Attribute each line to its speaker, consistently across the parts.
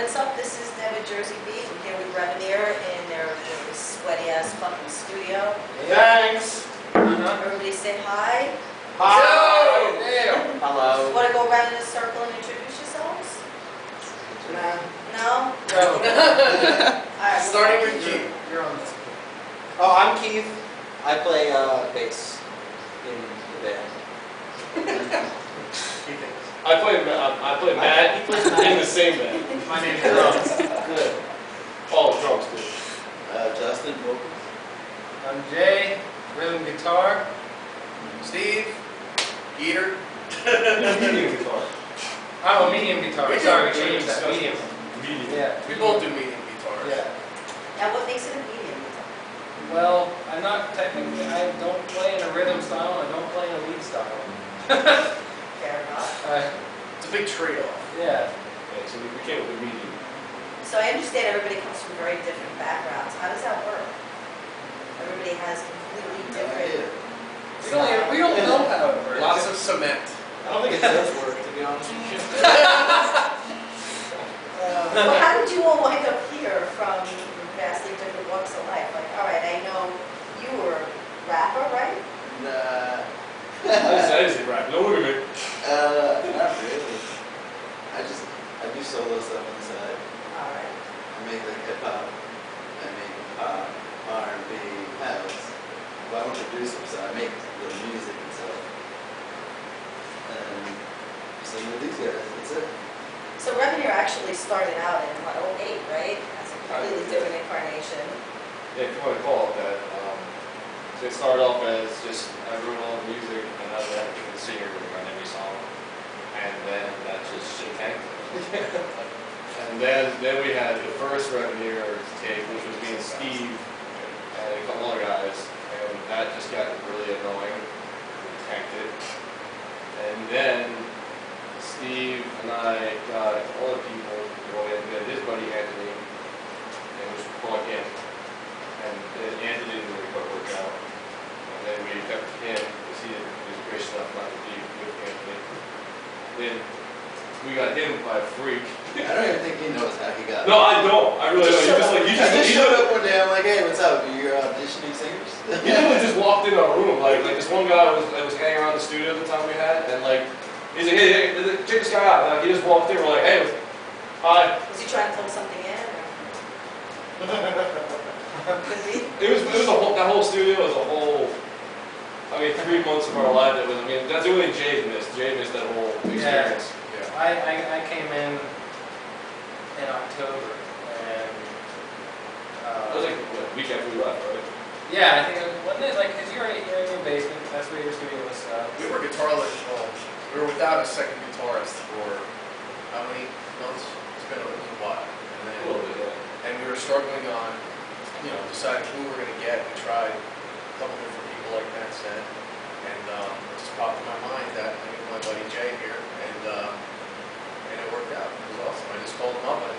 Speaker 1: what's up? This is Deb at Jersey Beat. I'm here with Revenir in their really sweaty-ass fucking studio.
Speaker 2: Thanks!
Speaker 1: Everybody say hi.
Speaker 2: Hi! Damn! Hello.
Speaker 1: Want to go around in a circle and introduce yourselves?
Speaker 2: Nah.
Speaker 1: No?
Speaker 2: No.
Speaker 1: Alright.
Speaker 2: Starting with Keith. You're on this. Oh, I'm Keith. I play bass in the band.
Speaker 3: I play Matt in the same band.
Speaker 2: My name's drums.
Speaker 3: Good. All drums, dude.
Speaker 4: Justin, vocals.
Speaker 2: I'm Jay, rhythm guitar. Steve, Peter.
Speaker 3: Medium guitar.
Speaker 2: Oh, medium guitar. Sorry, we changed that. Medium.
Speaker 3: Medium.
Speaker 2: Yeah.
Speaker 5: We both do medium guitars.
Speaker 2: Yeah.
Speaker 1: Now what makes it a medium?
Speaker 2: Well, I'm not technically, I don't play in a rhythm style, I don't play in a lead style.
Speaker 1: Fair enough.
Speaker 5: It's a big trade-off.
Speaker 2: Yeah.
Speaker 3: Yeah, so we came with a medium.
Speaker 1: So I understand everybody comes from very different backgrounds. How does that work? Everybody has completely different...
Speaker 2: We don't know how it works.
Speaker 5: Lots of cement.
Speaker 4: I don't think it does work, to be honest with you.
Speaker 1: Well, how did you all wind up here from vastly different walks of life? Like, all right, I know you were a rapper, right?
Speaker 4: Nah.
Speaker 3: I just rap. No, look at me.
Speaker 4: Not really. I do solo stuff on the side.
Speaker 1: All right.
Speaker 4: I make like hip hop. I make pop, R&B, house. But I'm a producer, so I make the music and stuff. And sing with these guys. That's it.
Speaker 1: So Revenir actually started out in, what, 08, right? As a completely different incarnation.
Speaker 3: Yeah, if you want to call it that. So it started off as just I wrote all the music and I had to pick the singer on every song. And then that just shit tanked. And then we had the first Revenir tape, which was me and Steve and a couple other guys. And that just got really annoying. We tanked it. And then Steve and I got a couple other people to go in. We had his buddy Anthony, and we just brought him. And then Anthony didn't really quite work out. And then we kept him because he was gracious enough not to be with Anthony. Then we got him by a freak.
Speaker 4: I don't even think he knows how he got it.
Speaker 3: No, I don't. I really don't. You
Speaker 4: I just
Speaker 3: just
Speaker 4: showed up one day, I'm like, hey, what's up? You're auditioning singers?
Speaker 3: He literally just walked in our room. Like this one guy was hanging around the studio at the time we had, and like he's like, hey, check this guy out. And, like, he just walked in. We're like, hey, hi.
Speaker 1: Was he trying to throw something in? Or? Could be.
Speaker 3: It was that whole studio was a whole. I mean, 3 months of our life. I mean, that's the only thing Jay missed. Jay missed that whole experience.
Speaker 5: Yeah.
Speaker 2: I came in October, and
Speaker 3: That was like what, a week after we left, right?
Speaker 2: yeah, I think wasn't it like because you're in your basement, that's where your studio was.
Speaker 5: We were guitarless. We were without a second guitarist for how many months? It's been a while. And then,
Speaker 3: A little bit, yeah.
Speaker 5: and we were struggling on, deciding who we were going to get. We tried a couple different people, like Matt said, and it just popped in my mind that I knew my buddy Jay here, and it worked out. It was awesome. I just called him up, and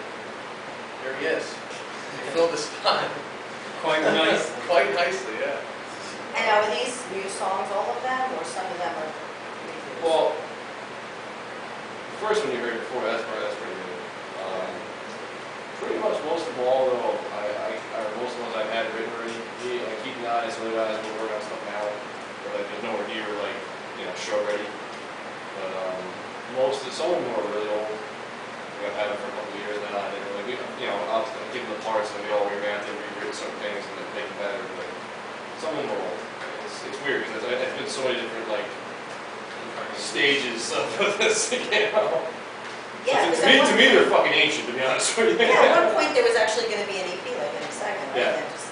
Speaker 5: here he is. He filled the spot
Speaker 2: Quite nice.
Speaker 5: quite nicely, yeah.
Speaker 1: And now are these new songs, all of them, or some of them are?
Speaker 3: Well, the first one you heard before, that's pretty good. Pretty much most of all, though, most of the ones I've had written already, like Keeping Eyes, Really Eyes, we're working on stuff now, but like there's nowhere near like, show ready. But some of them are really old. I've had them for a couple of years now, and really, I'll give them the parts and we all revamped and rewritten some things and make them better, but some of them are old. It's weird because it's been so many different like stages of this again.
Speaker 1: Yeah.
Speaker 3: To me, they're fucking ancient, to be honest with you.
Speaker 1: Yeah, at one point there was actually going to be an EP, like in a second, right?
Speaker 3: Yeah.
Speaker 1: And just,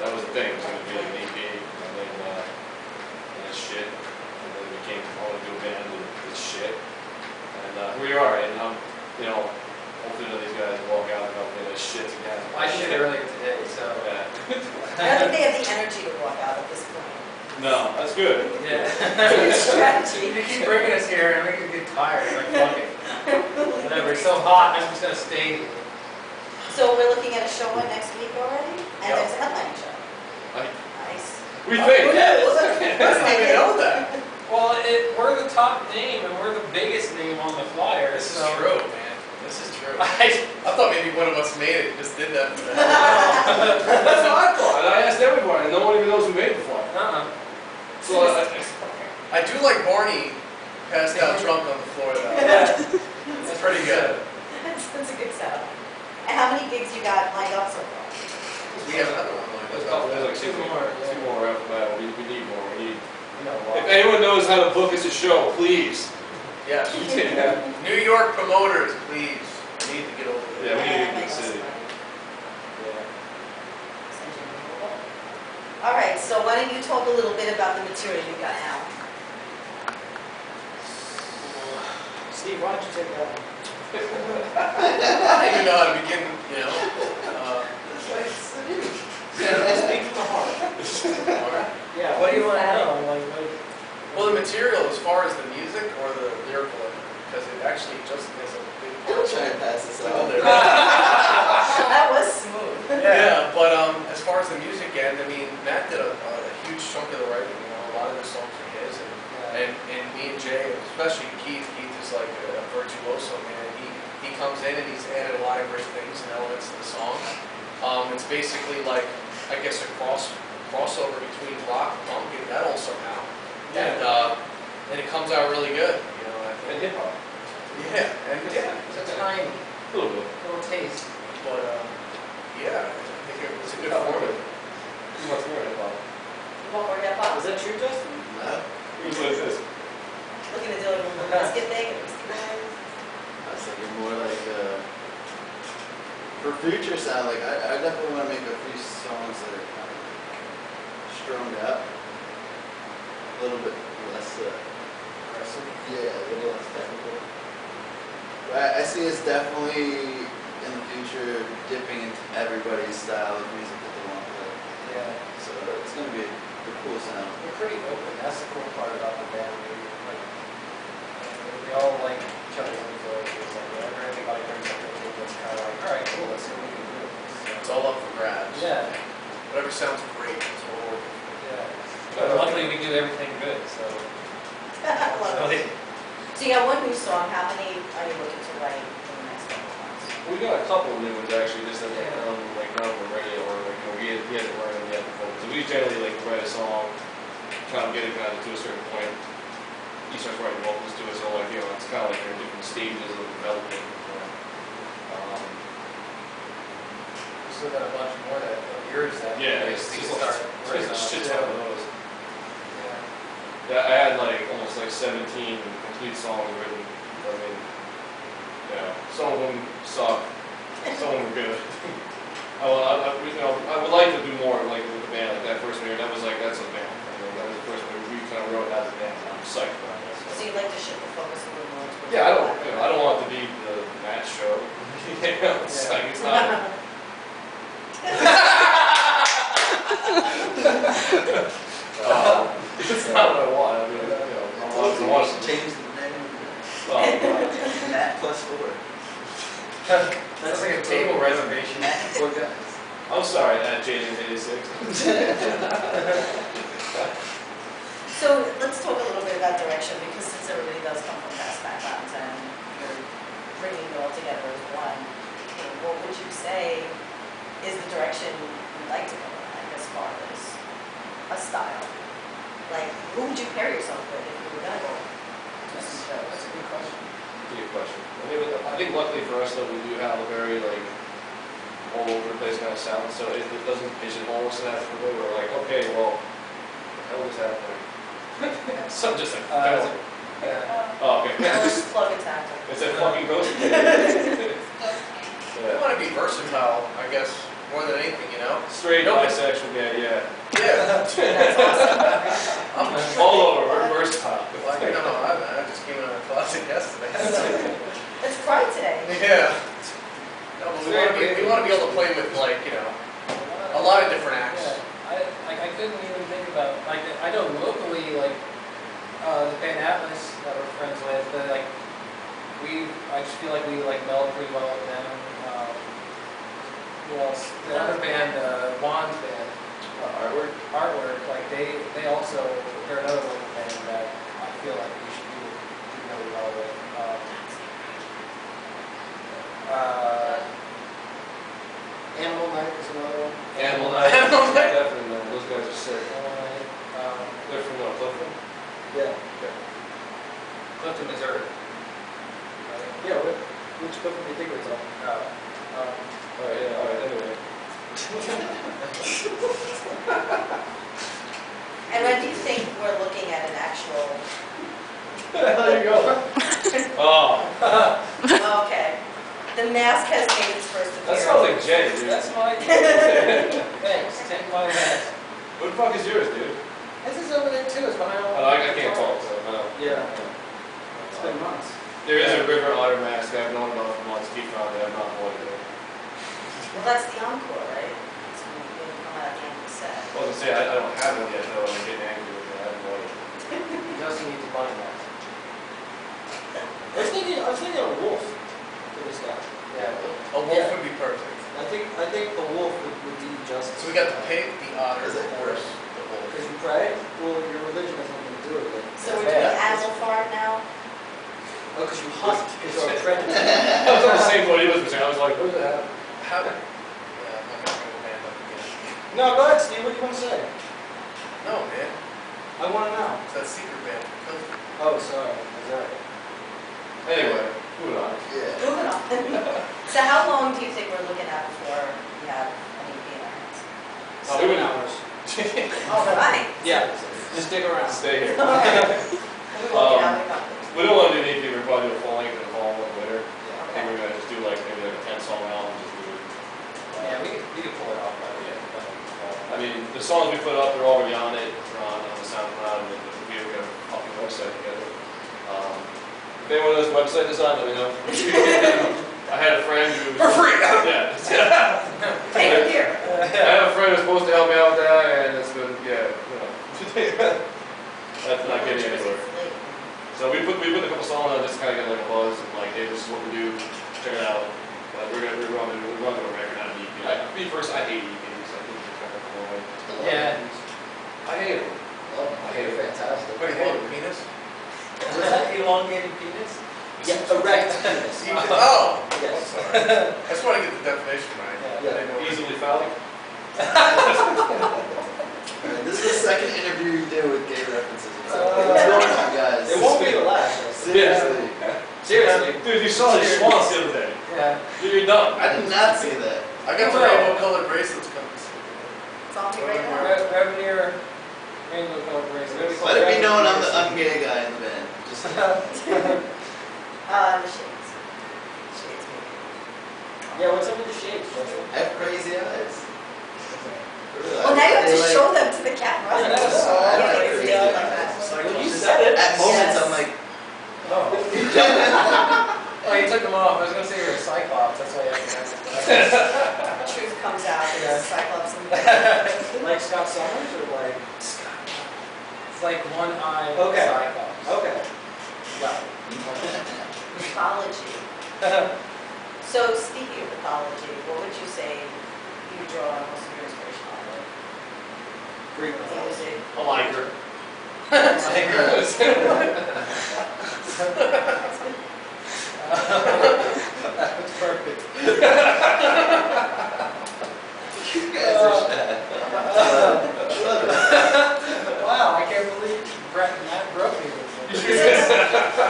Speaker 3: That was the thing. It was going to be an EP, and then it's shit. And then we came all into a band, and it's shit. And here we are, and hopefully none of these guys walk out and go play this shit again.
Speaker 2: I shit earlier today, so
Speaker 3: Yeah.
Speaker 1: I don't think they have the energy to walk out at this point.
Speaker 3: No, that's good.
Speaker 2: yeah.
Speaker 1: Strategy.
Speaker 2: You keep bringing us here and we can get tired. Like fuck it. Whatever. It's so hot. I'm just gonna stay here.
Speaker 1: So we're looking at a show next week already, and
Speaker 5: Yep.
Speaker 1: there's a headlining show. Nice.
Speaker 3: We think.
Speaker 5: I didn't even know that.
Speaker 2: Well, we're the top name and we're the biggest name on the flyer.
Speaker 5: This is
Speaker 2: so
Speaker 5: true, man. This is true. true.
Speaker 3: I-
Speaker 5: I thought maybe one of us made it and just did that for the hell
Speaker 3: That's what I thought, and I asked everyone, and no one even knows who made the fly. So
Speaker 5: I do like Barney passed out drunk on the floor though. That's pretty good.
Speaker 1: That's a good setup. And how many gigs you got lined up so far?
Speaker 5: We have another one lined
Speaker 3: there's a
Speaker 5: up.
Speaker 3: couple, there's like two more after that. We need more. We need.
Speaker 2: You know,
Speaker 3: If anyone knows how to book us a show, please.
Speaker 5: Yes.
Speaker 3: Yeah,
Speaker 5: New York promoters, please. We need to get over there.
Speaker 3: we need to
Speaker 1: make
Speaker 3: get
Speaker 1: us
Speaker 3: the city.
Speaker 1: money.
Speaker 3: Yeah.
Speaker 1: Send you a little. All right, so why don't you talk a little bit about the material you got now?
Speaker 2: Steve, why don't you take that one?
Speaker 5: I don't even know how to begin, you know.
Speaker 2: Speak from the heart.
Speaker 5: Alright.
Speaker 2: Yeah, what do you want to know?
Speaker 5: Well, the material as far as the music or the lyrical, because it actually just is a big
Speaker 4: Don't try and pass this out.
Speaker 1: That was smooth.
Speaker 5: Yeah, but as far as the music end, I mean, Matt did a huge chunk of the writing. You know, a lot of the songs are his, and me and Jay, especially Keith is like a virtuoso man. He comes in and he's added a lot of great things and elements to the song. It's basically like, I guess, a crossover between rock, punk, and metal somehow. And it comes out really good, you know.
Speaker 3: And hip hop.
Speaker 5: Yeah, and yeah,
Speaker 2: It's a tiny
Speaker 3: A little bit.
Speaker 2: little taste.
Speaker 5: but yeah, I think it's a good formula.
Speaker 3: Too much more hip hop.
Speaker 1: You want more hip hop?
Speaker 2: Was that true, Justin?
Speaker 4: No,
Speaker 3: Here's what it is.
Speaker 1: Looking to do a little biscuit thing and biscuit thing?
Speaker 4: I was thinking more like, for future sound, like, I definitely want to make a few songs that are kind of strung out. A little bit less,
Speaker 2: Aggressive.
Speaker 4: yeah, a little less technical. But I see us definitely in the future dipping into everybody's style of music that they want to play.
Speaker 2: Yeah.
Speaker 4: So it's going to be a cool sound.
Speaker 2: We're pretty open. That's the cool part about the band. We all like each other's influences. Like whenever anybody brings something to it, it's kind of like, all right, cool, let's see what we can do.
Speaker 5: It's all up for grabs.
Speaker 2: Yeah.
Speaker 5: Whatever sounds great, that's what we're working
Speaker 2: Yeah.
Speaker 6: But luckily we do everything good, so.
Speaker 1: Love it. So you got one new song, how many are you looking to write in the next couple of months?
Speaker 3: We got a couple of new ones actually, just that like none of them are ready, or like we haven't learned them yet before. So we generally like write a song, try to get it kind of to a certain point. He starts writing vocals to it, so like it's kind of like they're in different stages of development.
Speaker 2: We still got a bunch more of yours that
Speaker 3: Yeah,
Speaker 2: we
Speaker 3: it's
Speaker 2: can
Speaker 3: just
Speaker 2: start
Speaker 3: like
Speaker 2: working
Speaker 3: a
Speaker 2: on.
Speaker 3: shit ton of those.
Speaker 2: Yeah.
Speaker 3: Yeah, I had like almost like 17 complete songs written. I mean, some of them suck, some of them were good. I would like to do more like with the band, like that first one here. That was like that's a band. I mean, that was the first one we kind of wrote as a band. And I'm psyched about that.
Speaker 1: So you'd like to shift the focus a little more towards.
Speaker 3: Yeah, I don't want it to be the match show. It's like it's not. It's not what I want. I mean, I want to
Speaker 4: Change the name. Matt plus 4.
Speaker 2: That's like a table reservation.
Speaker 4: Matt and 4 guys.
Speaker 3: I'm sorry, Jaden 86.
Speaker 1: So let's talk a little bit about direction, because since everybody does come from past backgrounds and you're bringing it all together as one, what would you say is the direction you'd like to go in, like, as far as a style? Like, who would you pair yourself with if you were gonna go to some shows?
Speaker 2: That's a good question.
Speaker 3: Good question. I think luckily for us though, we do have a very like all over the place kind of sound, so it doesn't pigeonhole us in that way. We're like, okay, well, what the hell is happening? So just like,
Speaker 2: Yeah.
Speaker 3: oh, okay.
Speaker 1: Just plug and tackle.
Speaker 3: It's a fucking ghost.
Speaker 5: We
Speaker 3: Yeah.
Speaker 5: want to be versatile, I guess, more than anything, you know?
Speaker 3: Straight bisexual, yeah.
Speaker 5: Yeah.
Speaker 1: That's awesome.
Speaker 3: All over, we're versatile.
Speaker 5: Like, I just came out of the closet yesterday.
Speaker 1: It's Pride today.
Speaker 5: Yeah. No, but we want to be able to play with, like, a lot of different acts.
Speaker 6: Yeah, I couldn't even think about, like, I know locally, like, the band Atlas that we're friends with, but like, I just feel like we like meld pretty well with them. Who else? The other band, Juan's band, Artwork, like they also, they're another local band that I feel like we should do really well with. went to Missouri. Right?
Speaker 2: Yeah, which book do you think we're talking?
Speaker 3: Alright, yeah, alright, anyway.
Speaker 1: And when do you think we're looking at an actual,
Speaker 3: There you go. Oh,
Speaker 1: okay. The mask has made its first
Speaker 3: that
Speaker 1: appearance.
Speaker 3: sounds like Jay, dude.
Speaker 6: That's my thanks. Take my mask.
Speaker 3: What the fuck is yours, dude?
Speaker 6: This is over there too. It's behind all.
Speaker 3: Oh, I can't talk, so I don't.
Speaker 2: Yeah. It's been months.
Speaker 3: There is a river otter mask I've known about for months. Keep found it. I'm not what it is.
Speaker 1: Well, that's the encore, right? It's going to come out at the end of the set.
Speaker 3: I was gonna say, I don't have one yet, though. I'm getting angry with it. I haven't bought it.
Speaker 6: Justin needs a bunny mask.
Speaker 2: I was thinking a wolf for this guy.
Speaker 6: Yeah.
Speaker 5: A wolf would be perfect.
Speaker 2: I think the wolf would do justice.
Speaker 5: So we got the pig, the otter,
Speaker 4: Is
Speaker 5: the
Speaker 4: it
Speaker 5: horse, the wolf.
Speaker 2: Because you pray? Well, your religion has nothing to do with it.
Speaker 1: So we're doing Animal Farm now?
Speaker 2: Oh, because you hunt, because you're a predator.
Speaker 3: I was on the same boat he was saying. I was like, what does that have?
Speaker 5: How did? Yeah, I'm not gonna bring the band up again.
Speaker 2: No, go ahead, Steve. What do you want to say?
Speaker 5: No, man.
Speaker 2: I want to know.
Speaker 5: It's that secret band.
Speaker 2: Oh, sorry. Sorry.
Speaker 3: Anyway, moving on.
Speaker 4: Yeah.
Speaker 1: Moving on. So how long do you think we're looking at before we have an EP in our hands?
Speaker 2: 7 hours.
Speaker 1: All right.
Speaker 2: Yeah. Just dig around.
Speaker 3: Stay here.
Speaker 1: Okay. We won't get out of the company.
Speaker 3: We don't want to do an EP. We're probably do a full length in the fall and winter. I
Speaker 1: Okay.
Speaker 3: think we're gonna just do like maybe like a 10-song album. Just do it.
Speaker 6: Yeah, we can pull it off by the end.
Speaker 3: I mean, the songs we put up, they're already on it. They're on the SoundCloud, and we have got a fucking website together. If anyone knows website design, let me know. I had a friend who was...
Speaker 5: For free!
Speaker 3: Yeah.
Speaker 1: Take it here.
Speaker 3: I have a friend who's supposed to help me out with that, and it's been, yeah, you know. That's not getting anywhere. So we put a couple songs on just to kind of get like a buzz, and like, hey, this is what we do, check it out. But we're gonna run to a record, not an EP. Me first, I hate EPs. I think they're kind of boring.
Speaker 6: Yeah.
Speaker 3: I hate them. I hate them.
Speaker 4: Fantastic.
Speaker 5: What do you hate, penis?
Speaker 6: Was that elongated penis?
Speaker 2: Yeah, erect penis.
Speaker 5: Oh!
Speaker 2: Yes.
Speaker 5: I'm sorry. I just want to get the definition right.
Speaker 6: Yeah.
Speaker 5: I didn't know what-
Speaker 3: Easily phallic.
Speaker 4: Alright, this is the second interview you did with gay references. What's going on, guys?
Speaker 2: It won't be the last.
Speaker 4: Seriously.
Speaker 2: Seriously.
Speaker 3: Dude, you saw his swans the other day.
Speaker 6: Yeah.
Speaker 3: You're done.
Speaker 4: I did not see that.
Speaker 5: I got the rainbow colored bracelets coming.
Speaker 1: It's on me right now.
Speaker 6: Revenir, rainbow colored bracelet.
Speaker 4: Let it be known I'm gay guy in the band. Just
Speaker 1: The shades. Shades maybe.
Speaker 2: Yeah, what's up with the shapes, bro?
Speaker 4: I have crazy eyes.
Speaker 1: Well, now you have to show them to the camera.
Speaker 6: Yeah, that's
Speaker 1: You
Speaker 6: all.
Speaker 1: can't even see it like that.
Speaker 2: Well, you said it.
Speaker 4: At moments
Speaker 1: Yes.
Speaker 4: I'm like,
Speaker 6: Oh. Oh, you took them off. I was gonna say you were a cyclops. That's why you have to have
Speaker 1: The truth comes out.
Speaker 6: Yeah.
Speaker 1: It's Cyclops and the
Speaker 2: Like Scott Summers or like?
Speaker 6: It's like one eye
Speaker 2: Okay.
Speaker 6: cyclops.
Speaker 2: Okay. Got it.
Speaker 1: mythology. So speaking of mythology, what would you say you draw most of your inspiration on?
Speaker 2: Greek mythology.
Speaker 1: Music.
Speaker 3: I like her.
Speaker 6: That was perfect.
Speaker 4: you guys are sad.
Speaker 6: Wow, I can't believe Matt broke me with
Speaker 5: You
Speaker 6: this.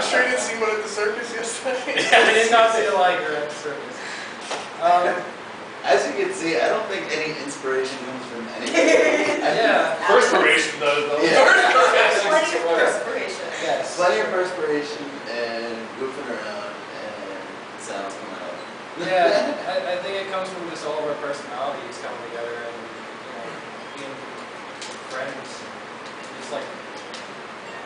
Speaker 5: sure you didn't see one at the circus yesterday?
Speaker 6: I did not see a liker at the circus.
Speaker 4: As you can see, I don't think any inspiration comes from anything.
Speaker 6: Yeah.
Speaker 3: Perspiration does, though.
Speaker 4: Yeah.
Speaker 1: Plenty of perspiration.
Speaker 6: Yes.
Speaker 4: Plenty of perspiration and goofing around and sounds coming out.
Speaker 6: Yeah, I think it comes from just all of our personalities coming together and, being friends. Just like,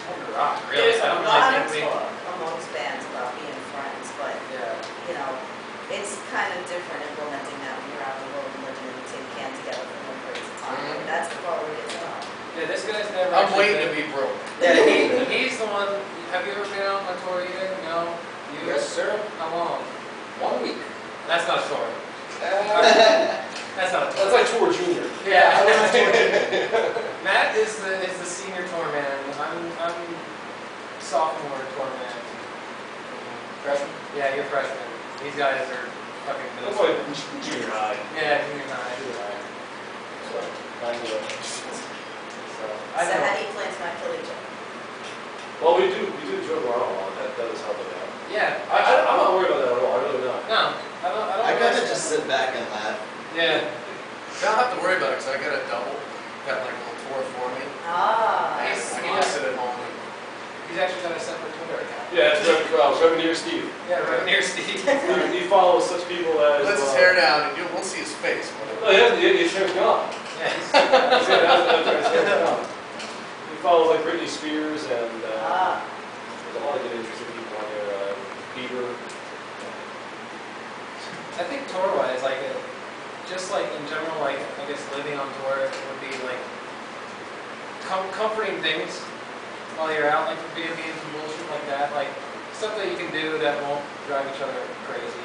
Speaker 6: on the rock, really.
Speaker 1: There's
Speaker 6: I
Speaker 1: a
Speaker 6: don't
Speaker 1: lot
Speaker 6: really
Speaker 1: of
Speaker 6: think we...
Speaker 1: talk amongst bands about being friends, but,
Speaker 6: Yeah.
Speaker 1: it's kind of different implementing that when you're out in the world and living in the same can together for long periods of time.
Speaker 5: Mhm.
Speaker 1: That's the part where it gets tough.
Speaker 6: Yeah, this guy's never
Speaker 5: I'm
Speaker 6: actually
Speaker 5: waiting to
Speaker 6: been...
Speaker 5: be broke.
Speaker 6: Yeah, he's the one... Have you ever been on a tour either? No? You?
Speaker 2: Yes, sir.
Speaker 6: How long?
Speaker 2: 1 week.
Speaker 6: That's not short. That's not a tour.
Speaker 3: That's like tour junior.
Speaker 6: Yeah, I was on tour. Matt is the senior tour man. I'm sophomore tour man.
Speaker 2: Freshman.
Speaker 6: Yeah, you're freshman. These guys are fucking
Speaker 3: That's
Speaker 6: middle.
Speaker 3: like junior high.
Speaker 6: Yeah, junior high.
Speaker 3: So, I do it.
Speaker 6: So,
Speaker 1: So
Speaker 6: I know.
Speaker 1: how do you plan to not kill each other?
Speaker 3: Well, we do joke around a lot. that does help it out.
Speaker 6: Yeah.
Speaker 3: I'm not worried about that at all, I really not.
Speaker 6: No, I don't.
Speaker 4: I kind
Speaker 6: really-
Speaker 4: of just sit back and laugh.
Speaker 6: Yeah.
Speaker 5: I don't have to worry about it because I got a double. Got like a little tour for me.
Speaker 1: Ah,
Speaker 5: I
Speaker 6: Nice.
Speaker 5: can just sit at home.
Speaker 6: He's actually got a separate Twitter account.
Speaker 3: Yeah, it's Revenir Steve.
Speaker 6: Yeah, Revenir Steve.
Speaker 3: He follows such people as...
Speaker 5: Lets his hair down and we'll see his face.
Speaker 3: No, his hair's gone.
Speaker 6: Yeah, he's
Speaker 3: His hair's gone. He follows like Britney Spears and
Speaker 1: ah.
Speaker 3: there's a lot of good interesting people on there. Bieber.
Speaker 6: I think tour-wise, like, just like in general, like, I guess living on tour would be like comforting things while you're out, like for B&Bs and bullshit like that, like stuff that you can do that won't drive each other crazy.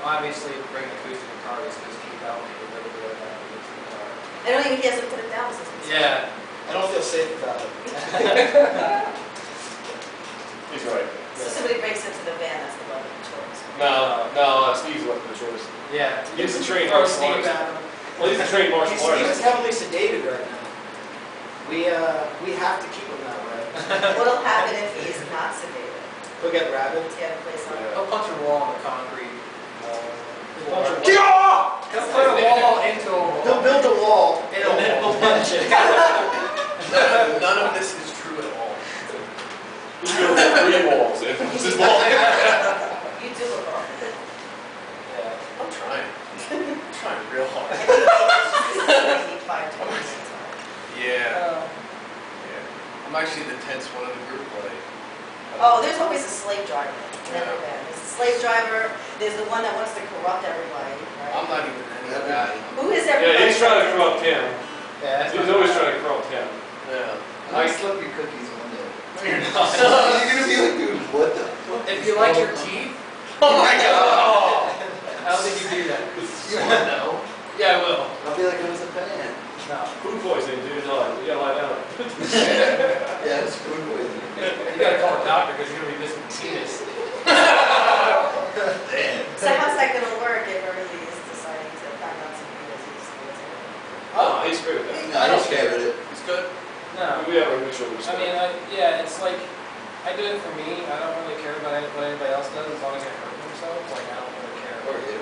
Speaker 6: Obviously, bring the food to the car is just keep out people that do that.
Speaker 1: I don't even guess to put it down since it's.
Speaker 6: Yeah.
Speaker 2: I don't feel safe without it.
Speaker 3: He's right.
Speaker 1: So somebody breaks into the van, that's the weapon of choice.
Speaker 3: No, Steve's left the choice.
Speaker 6: Yeah.
Speaker 3: He's a trained
Speaker 6: Throw
Speaker 3: martial
Speaker 6: Steve
Speaker 3: artist.
Speaker 6: at him.
Speaker 3: Well, he's a trained martial
Speaker 2: Steve's
Speaker 3: artist.
Speaker 2: heavily sedated right now. We have to keep him that way.
Speaker 1: What'll happen if he is not sedated?
Speaker 2: He'll get rabid.
Speaker 1: Does he have a place on?
Speaker 3: Yeah.
Speaker 6: He'll punch a wall in the concrete.
Speaker 2: He'll punch a
Speaker 3: Get
Speaker 2: wall.
Speaker 3: off!
Speaker 6: He'll put a wall into a wall.
Speaker 2: He'll build a wall
Speaker 6: In
Speaker 2: and
Speaker 6: a
Speaker 2: then
Speaker 6: wall.
Speaker 2: he'll punch it.
Speaker 5: None of this is true at all.
Speaker 3: He's built 3 walls. And this is wall.
Speaker 1: You do look wrong.
Speaker 6: Yeah.
Speaker 5: I'm trying. I'm trying real hard.
Speaker 1: I think 5 to 10 minutes.
Speaker 5: Yeah. I'm actually the tense one of the group play.
Speaker 1: Oh, there's always a slave driver in every band. There's a slave driver, there's the one that wants to corrupt everybody,
Speaker 5: I'm
Speaker 1: right?
Speaker 5: not even any of that.
Speaker 1: Who is everybody?
Speaker 3: Yeah, he's trying to corrupt him.
Speaker 6: Yeah, that's
Speaker 3: He's
Speaker 6: not
Speaker 3: always
Speaker 6: bad.
Speaker 3: trying to corrupt him.
Speaker 5: Yeah.
Speaker 4: I slip your cookies one day.
Speaker 6: No, you're not.
Speaker 4: You're gonna be like, dude, what the fuck?
Speaker 6: If
Speaker 4: is
Speaker 6: you like your
Speaker 4: going on?
Speaker 6: teeth,
Speaker 5: Oh my god!
Speaker 6: how did you do that?
Speaker 4: You wanna know?
Speaker 6: Yeah, I will.
Speaker 4: I'll be like, it was a fan.
Speaker 6: No.
Speaker 3: Food poisoning, dude. No, you gotta lie down.
Speaker 4: Yeah, it's food poisoning.
Speaker 6: You gotta call a doctor because you're gonna be missing penis.
Speaker 4: Damn.
Speaker 1: So how's that gonna work if everybody is deciding to find out something that he's
Speaker 3: Oh, he's great with that.
Speaker 4: No, I don't care with it.
Speaker 5: It's good.
Speaker 6: No.
Speaker 3: We have a mutual
Speaker 6: I
Speaker 3: respect.
Speaker 6: mean, yeah, it's like, I do it for me. I don't really care about what anybody else does as long as they're hurting themselves. Like, I don't really care.
Speaker 4: Or you.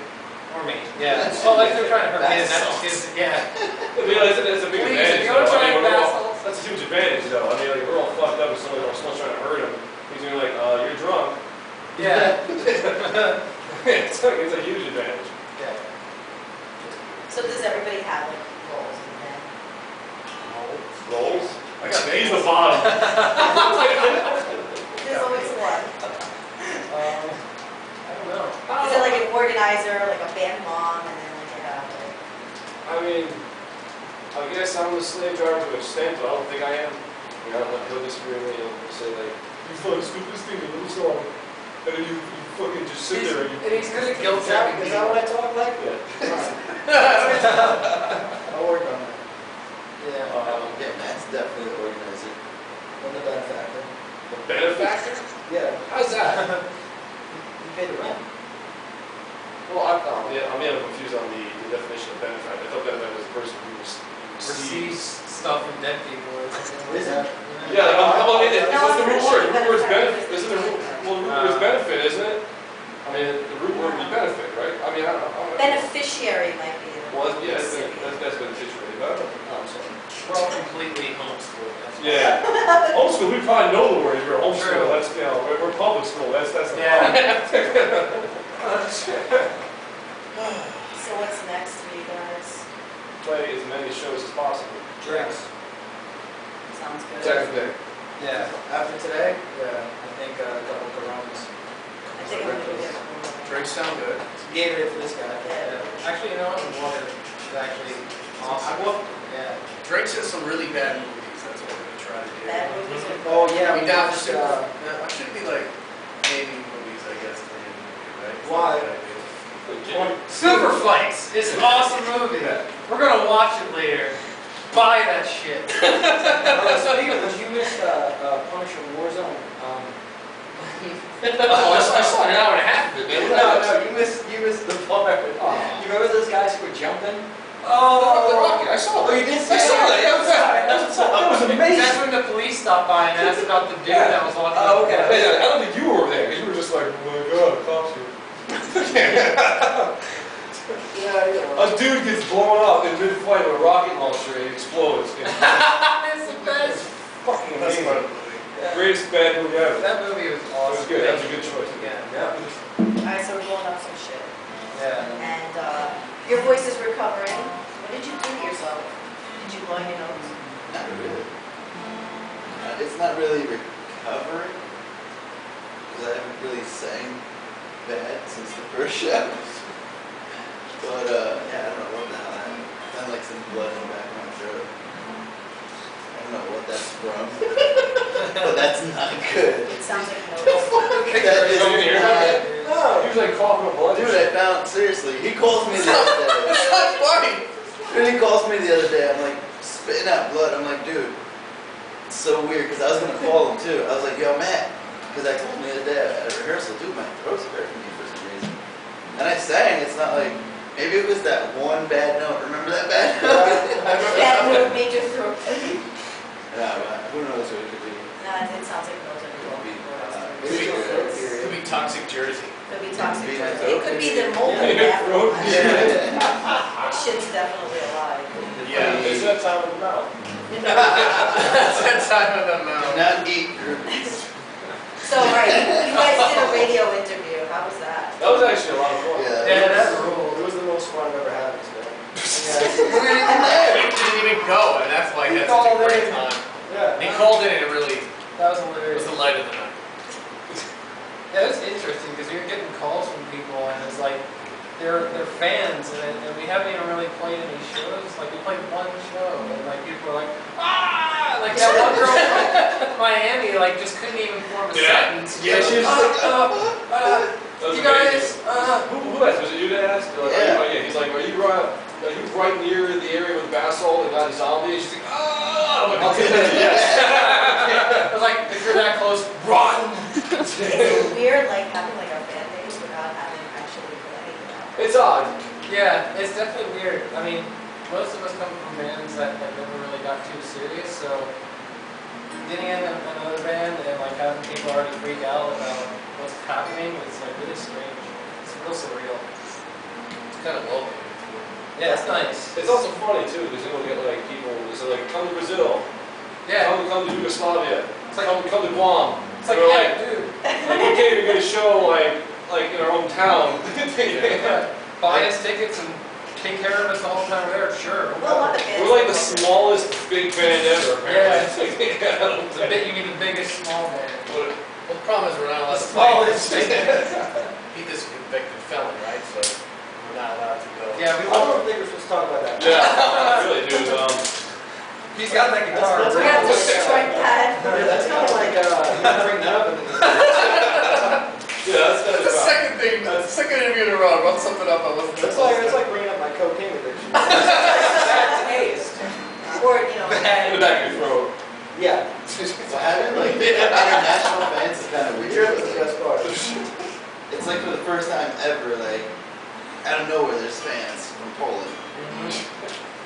Speaker 6: Or me. Yeah. Well, like, they're trying to hurt me, and
Speaker 4: That
Speaker 6: that's
Speaker 4: sucks.
Speaker 6: just, yeah.
Speaker 3: I mean, that's a big
Speaker 6: Please,
Speaker 3: advantage.
Speaker 6: if you wanna
Speaker 3: though.
Speaker 6: try
Speaker 3: I mean,
Speaker 6: and
Speaker 3: we're all-
Speaker 6: assholes.
Speaker 3: that's a huge advantage, though. I mean, like, we're all fucked up if someone's trying to hurt him. He's gonna be like, you're drunk.
Speaker 6: Yeah.
Speaker 3: It's a huge advantage.
Speaker 6: Yeah.
Speaker 1: So does everybody have like roles in the band?
Speaker 3: Rolls?
Speaker 5: I got
Speaker 3: He's the
Speaker 5: bagels.
Speaker 3: bottom.
Speaker 1: There's always one.
Speaker 6: I don't know.
Speaker 1: Is it like an organizer, like a band mom, and then like
Speaker 3: I mean, I guess I'm the slave driver to an extent, but I don't think I am. I mean, I don't know, he'll disagree with me, he'll say like, you fucking stupidest thing in the song. And then you fucking just sit there and you...
Speaker 6: And he's good at guilt
Speaker 2: Is that
Speaker 6: tripping
Speaker 2: what I talk like?
Speaker 3: Yeah.
Speaker 4: I'll work on that.
Speaker 6: Yeah.
Speaker 4: Yeah, Matt's definitely the organizer.
Speaker 2: On the benefactor.
Speaker 3: The benefactor?
Speaker 2: Yeah,
Speaker 3: How's that?
Speaker 2: you pay the rent.
Speaker 3: Well, I'm a little confused on the definition of benefactor. I thought benefactor was the person who
Speaker 6: Receives stuff from dead people or something.
Speaker 2: Is it?
Speaker 3: Yeah, like, well, what's the
Speaker 1: I'm
Speaker 3: root
Speaker 1: not
Speaker 3: word?
Speaker 1: sure
Speaker 3: The root word's benefit,
Speaker 1: benefactor is
Speaker 3: isn't the root, well, the root word is benefit, isn't it? I mean, the root word would be benefit, right? I mean, I don't know.
Speaker 1: beneficiary might be the.
Speaker 3: Well, yeah,
Speaker 1: recipient.
Speaker 3: that's beneficiary, but I don't know.
Speaker 2: Oh, I'm sorry.
Speaker 6: We're all completely homeschooled. That's why.
Speaker 3: Yeah. Homeschool, we probably know the word, we're homeschool,
Speaker 6: True.
Speaker 3: that's, you know, we're public school, that's the
Speaker 6: Yeah.
Speaker 1: So what's next for you guys?
Speaker 3: Play as many shows as possible.
Speaker 6: Drinks.
Speaker 1: Sounds good.
Speaker 3: Technically.
Speaker 6: Yeah.
Speaker 2: After today?
Speaker 6: Yeah. I think a couple Coronas.
Speaker 1: I think I'm gonna go get one.
Speaker 5: Drinks sound good.
Speaker 2: Gave it for this guy.
Speaker 1: Yeah.
Speaker 6: Actually, you know what? The water is actually awesome. Yeah.
Speaker 5: Drinks has some really bad movies. That's what we're gonna try to do.
Speaker 1: Bad movies are.
Speaker 2: Oh, yeah,
Speaker 5: I mean,
Speaker 2: we
Speaker 5: now
Speaker 2: watched,
Speaker 5: I should be like naming movies, I guess, for him, right?
Speaker 2: Why?
Speaker 6: Super Fights is an awesome movie. We're gonna watch it later. Buy that shit.
Speaker 2: Speaking of which, you missed Punisher Warzone.
Speaker 6: Oh, I saw an hour and a half of it, man.
Speaker 2: No, you missed the part.
Speaker 6: Oh.
Speaker 2: You remember those guys who were jumping?
Speaker 3: The rocket. I saw that.
Speaker 2: Oh, you did
Speaker 3: I saw that. Yeah, that was amazing.
Speaker 6: That's when the police stopped by and asked about the dude that was walking.
Speaker 2: Oh, okay.
Speaker 3: I don't think you were there because you were just like, oh my god, cops here.
Speaker 2: Yeah.
Speaker 3: A dude gets blown up in mid-flight with a rocket launcher and it explodes.
Speaker 6: It's the best.
Speaker 3: Fucking
Speaker 5: That's
Speaker 3: amazing.
Speaker 5: part of the movie.
Speaker 3: Greatest bad movie ever.
Speaker 6: That movie was
Speaker 3: That
Speaker 6: awesome.
Speaker 3: was good. That was a good choice.
Speaker 6: Yeah.
Speaker 1: Alright, so we're blowing up some shit.
Speaker 6: Yeah.
Speaker 1: And your voice is recovering. What did you do to yourself? Did you blow in your nose?
Speaker 4: Not really. It's not really recovering because I haven't really sang bad since the first show. But yeah, I don't know what the hell happened. I found like some blood in the back of my throat. I don't know what that's from, but that's not good.
Speaker 1: It sounds like no.
Speaker 4: That is not.
Speaker 3: No, he was like coughing up blood.
Speaker 4: Dude, I found, seriously, he calls me the other day.
Speaker 5: That's not funny.
Speaker 4: Dude, he calls me the other day, I'm like, spitting out blood. I'm like, dude, it's so weird, because I was going to call him too. I was like, yo, Matt, because I told him the other day at a rehearsal, dude, my throat's hurting me for some reason. And I sang, it's not like, maybe it was that one bad note. Remember that bad note?
Speaker 1: That note made your throat.
Speaker 4: Yeah, but who knows what it could be.
Speaker 1: Nah, it sounds like nose
Speaker 5: Could be toxic Jersey.
Speaker 1: Could be toxic.
Speaker 4: Could be
Speaker 1: Jersey.
Speaker 4: throat
Speaker 1: It could be
Speaker 4: cancer.
Speaker 1: the mold in the
Speaker 3: Yeah, throat
Speaker 1: bathroom.
Speaker 3: cancer.
Speaker 1: Shit's definitely alive.
Speaker 5: Yeah.
Speaker 3: It's that time of the mouth.
Speaker 5: That's that time of the
Speaker 4: Do
Speaker 5: mouth.
Speaker 4: not eat groupies.
Speaker 1: So, right, you guys did a radio interview. How was that?
Speaker 3: That was actually a lot of fun.
Speaker 6: Yeah, that ruled.
Speaker 3: It was the most fun I've ever had this day.
Speaker 5: We didn't even go, and that's why he had such a great time.
Speaker 3: Yeah.
Speaker 5: He called in and it really
Speaker 6: That was
Speaker 5: it
Speaker 6: hilarious.
Speaker 5: was the light of the night.
Speaker 6: Yeah, it was interesting because you're getting calls from people and it's like they're fans and we haven't even really played any shows. Like we played one show and like people are like, ah! Like that one girl from Miami like just couldn't even form a sentence.
Speaker 5: Yeah, she was
Speaker 3: That was
Speaker 6: you
Speaker 3: amazing.
Speaker 6: guys,
Speaker 3: Who asked? Was it you that asked? Like,
Speaker 4: Yeah.
Speaker 3: yeah. He's like, are you right near the area with basalt and got a zombie? And she's like, ah! I'm like, okay, yes.
Speaker 6: I was like, if you're that close, run!
Speaker 1: Is it weird, like, having like a fan base without having actually put anything out?
Speaker 3: It's odd.
Speaker 6: Yeah, it's definitely weird. I mean, most of us come from bands that never really got too serious, so getting in another band and like having people already freak out about what's happening is like really strange. It's real surreal.
Speaker 5: It's kind of welcoming.
Speaker 6: Yeah, it's nice.
Speaker 3: It's also funny too because you'll get like people who say like, come to Brazil,
Speaker 6: Yeah,
Speaker 3: come to Yugoslavia, come to Guam.
Speaker 6: it's like,
Speaker 3: They're
Speaker 6: yeah, dude.
Speaker 3: like, we can't even get a show like in our own town.
Speaker 6: Yeah. Buy us tickets and take care of us the whole time we're there, sure.
Speaker 1: Well, a lot of bands.
Speaker 3: We're like the smallest big band ever.
Speaker 6: Yeah.
Speaker 3: Apparently.
Speaker 6: It's a bit, you mean the biggest small band.
Speaker 5: Well, the problem is we're not allowed to
Speaker 6: Smallest.
Speaker 5: play. He's a convicted felon, right? So we're not allowed to go.
Speaker 6: Yeah, we
Speaker 2: I
Speaker 6: won't.
Speaker 2: don't think we're supposed to talk about that.
Speaker 3: Yeah, really, dude.
Speaker 6: He's got that guitar.
Speaker 1: We have to destroy that.
Speaker 2: Yeah, that's kind of like, you bring that up and
Speaker 3: Yeah,
Speaker 5: That's the second thing. That's the second interview in a row. I brought something up. I wasn't.
Speaker 2: it's like bringing up my cocaine addiction. Bad taste.
Speaker 1: Or, you know,
Speaker 3: in the back of your throat.
Speaker 2: Yeah.
Speaker 4: So having like international fans is kind of weird.
Speaker 2: That's the best part.
Speaker 4: It's like for the first time ever, like out of nowhere, there's fans from Poland,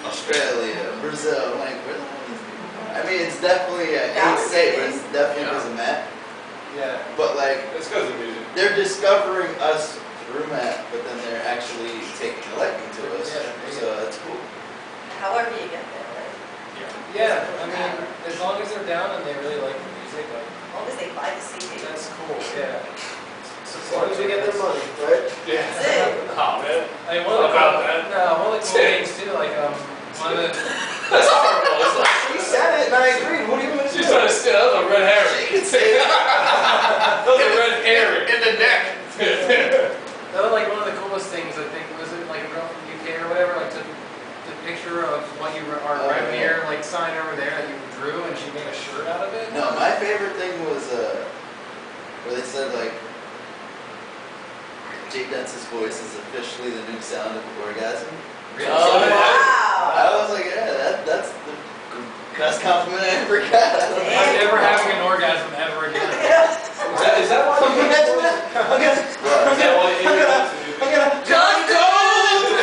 Speaker 4: Australia, Brazil. I'm like, where the hell are these people? I mean, it's definitely I hate to say it, but it's definitely because of Matt.
Speaker 6: Yeah.
Speaker 4: But like,
Speaker 3: It's because of the music.
Speaker 4: they're discovering us through Matt, but then they're actually taking a liking to us.
Speaker 6: Yeah.
Speaker 4: So that's cool.
Speaker 1: however you get there, right?
Speaker 6: Yeah, I mean, as long as they're down and they really like the music, like,
Speaker 1: As long as they buy the CD.
Speaker 6: that's cool, yeah.
Speaker 2: As long as we get their money, right?
Speaker 3: Yeah.
Speaker 1: That's it.
Speaker 3: Oh man.
Speaker 6: I mean, one of the
Speaker 3: About
Speaker 6: cool,
Speaker 3: that.
Speaker 6: no, one of the cool things too, like, one of the,
Speaker 3: That's horrible. It's like,
Speaker 2: He said it and I agreed. What do you want to
Speaker 3: she's
Speaker 2: do?
Speaker 3: trying to steal. That was a red herring.
Speaker 4: You can say that.
Speaker 3: That was a red herring.
Speaker 5: In the neck.
Speaker 6: that was like one of the coolest things, I think, was it like a girl from the UK or whatever, like took the picture of what you, our
Speaker 4: Oh,
Speaker 6: Revenir, like, sign over there that you drew and she made a shirt out of it.
Speaker 4: No, my favorite thing was where they said like Jake Dentz's voice is officially the new sound of orgasm.
Speaker 6: Really?
Speaker 5: Oh,
Speaker 1: Wow.
Speaker 4: I was like, yeah, that's the best compliment I ever got.
Speaker 6: I'm never having an orgasm ever again.
Speaker 3: Is that why you
Speaker 2: Okay, that's what. Okay.
Speaker 3: Is that why you
Speaker 2: I'm gonna.
Speaker 5: John Gold!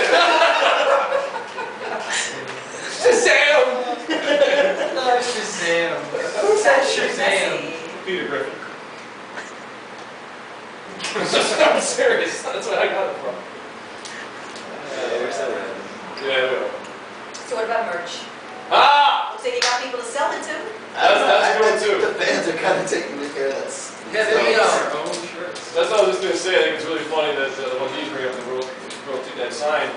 Speaker 1: Jesse.
Speaker 3: Peter Griffin. I'm serious. That's where I got it from.
Speaker 4: Yeah, we're so random.
Speaker 3: Yeah, we are.
Speaker 1: So what about merch?
Speaker 3: Ah!
Speaker 1: Looks like you got people to sell it to.
Speaker 3: That's good
Speaker 4: I think
Speaker 3: too.
Speaker 4: the fans are kind of taking the care of that.
Speaker 6: Yeah, they make their own shirts.
Speaker 3: That's what I was just gonna say. I think it's really funny that when you bring up the World 2 Dead sign,